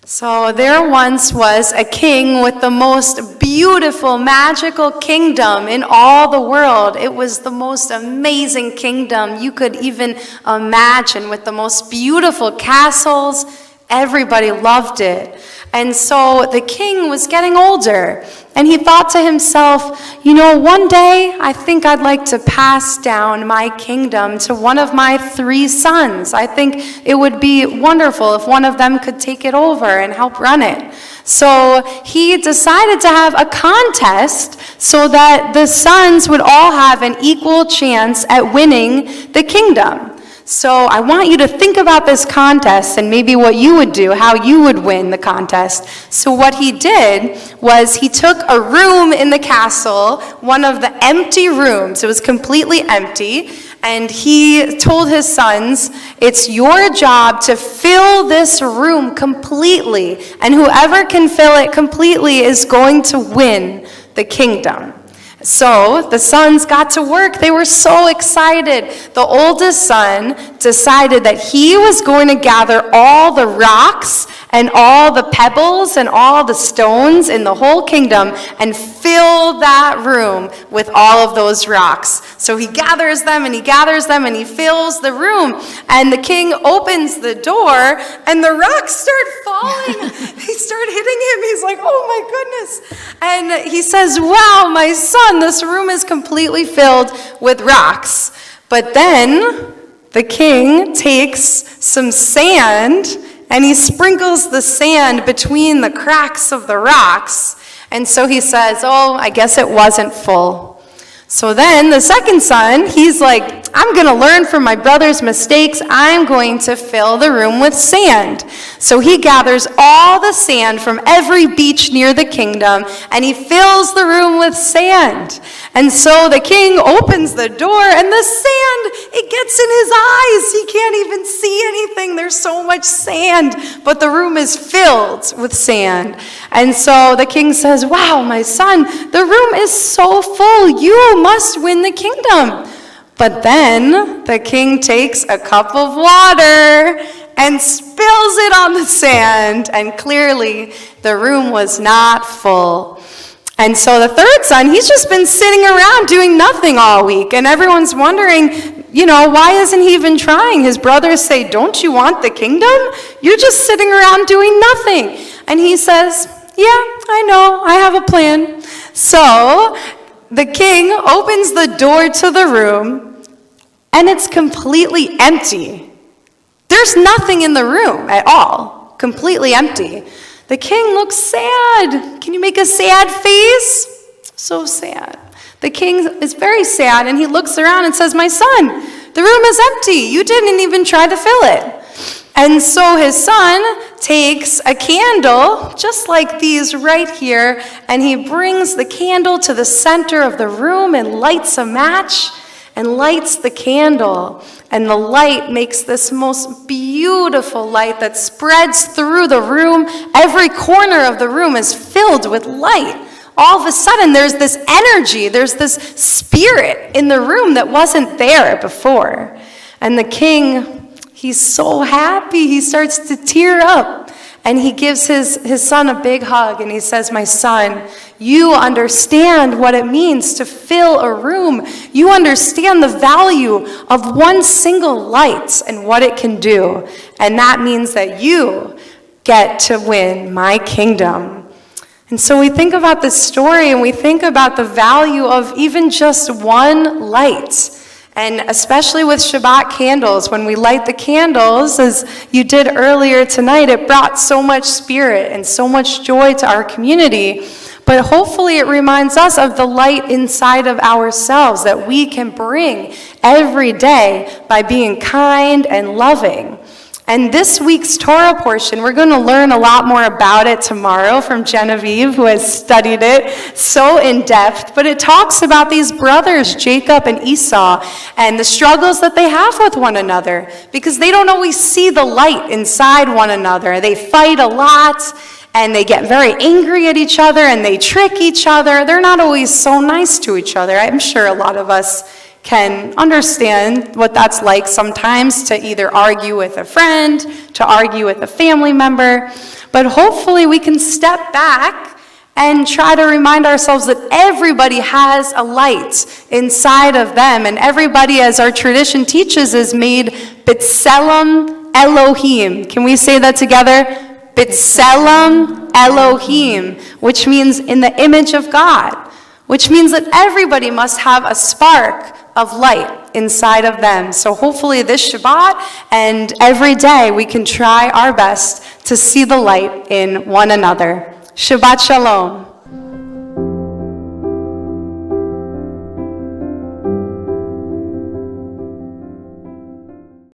So there once was a king with the most beautiful, magical kingdom in all the world. It was the most amazing kingdom you could even imagine, with the most beautiful castles. Everybody loved it. And so the king was getting older, and he thought to himself, one day I think I'd like to pass down my kingdom to one of my 3 sons. I think it would be wonderful if one of them could take it over and help run it. So he decided to have a contest so that the sons would all have an equal chance at winning the kingdom. So I want you to think about this contest and maybe what you would do, how you would win the contest. So what he did was he took a room in the castle, one of the empty rooms. It was completely empty. And he told his sons, it's your job to fill this room completely. And whoever can fill it completely is going to win the kingdom. So the sons got to work. They were so excited. The oldest son decided that he was going to gather all the rocks and all the pebbles and all the stones in the whole kingdom and fill that room with all of those rocks. So he gathers them and he gathers them and he fills the room. And the king opens the door and the rocks start falling. They start hitting him. He's like, oh my goodness. And he says, wow, my son, this room is completely filled with rocks. But then the king takes some sand and he sprinkles the sand between the cracks of the rocks. And so he says, oh, I guess it wasn't full. So then the second son, he's like, I'm going to learn from my brother's mistakes. I'm going to fill the room with sand. So he gathers all the sand from every beach near the kingdom, and he fills the room with sand. And so the king opens the door, and the sand, it gets in his eyes. He can't even see anything. There's so much sand, but the room is filled with sand. And so the king says, wow, my son, the room is so full. You must win the kingdom. But then the king takes a cup of water and spills it on the sand, and clearly the room was not full. And so the third son, he's just been sitting around doing nothing all week, and everyone's wondering, why isn't he even trying? His brothers say, don't you want the kingdom? You're just sitting around doing nothing. And he says, yeah, I know, I have a plan. So the king opens the door to the room, and it's completely empty. There's nothing in the room at all, completely empty. The king looks sad. Can you make a sad face? So sad. The king is very sad, and he looks around and says, my son, the room is empty. You didn't even try to fill it. And so his son takes a candle, just like these right here, and he brings the candle to the center of the room and lights a match and lights the candle. And the light makes this most beautiful light that spreads through the room. Every corner of the room is filled with light. All of a sudden, there's this energy, there's this spirit in the room that wasn't there before. And the king, he's so happy, he starts to tear up. And he gives his son a big hug, and he says, my son, you understand what it means to fill a room. You understand the value of one single light and what it can do. And that means that you get to win my kingdom. And so we think about this story, and we think about the value of even just one light. And especially with Shabbat candles, when we light the candles, as you did earlier tonight, it brought so much spirit and so much joy to our community. But hopefully it reminds us of the light inside of ourselves that we can bring every day by being kind and loving. And this week's Torah portion, we're going to learn a lot more about it tomorrow from Genevieve, who has studied it so in depth. But it talks about these brothers, Jacob and Esau, and the struggles that they have with one another, because they don't always see the light inside one another. They fight a lot, and they get very angry at each other, and they trick each other. They're not always so nice to each other. I'm sure a lot of us can understand what that's like sometimes to either argue with a friend, to argue with a family member, but hopefully we can step back and try to remind ourselves that everybody has a light inside of them, and everybody, as our tradition teaches, is made B'Tselem Elohim. Can we say that together? B'Tselem Elohim, which means in the image of God, which means that everybody must have a spark of light inside of them. So hopefully this Shabbat and every day we can try our best to see the light in one another. Shabbat Shalom.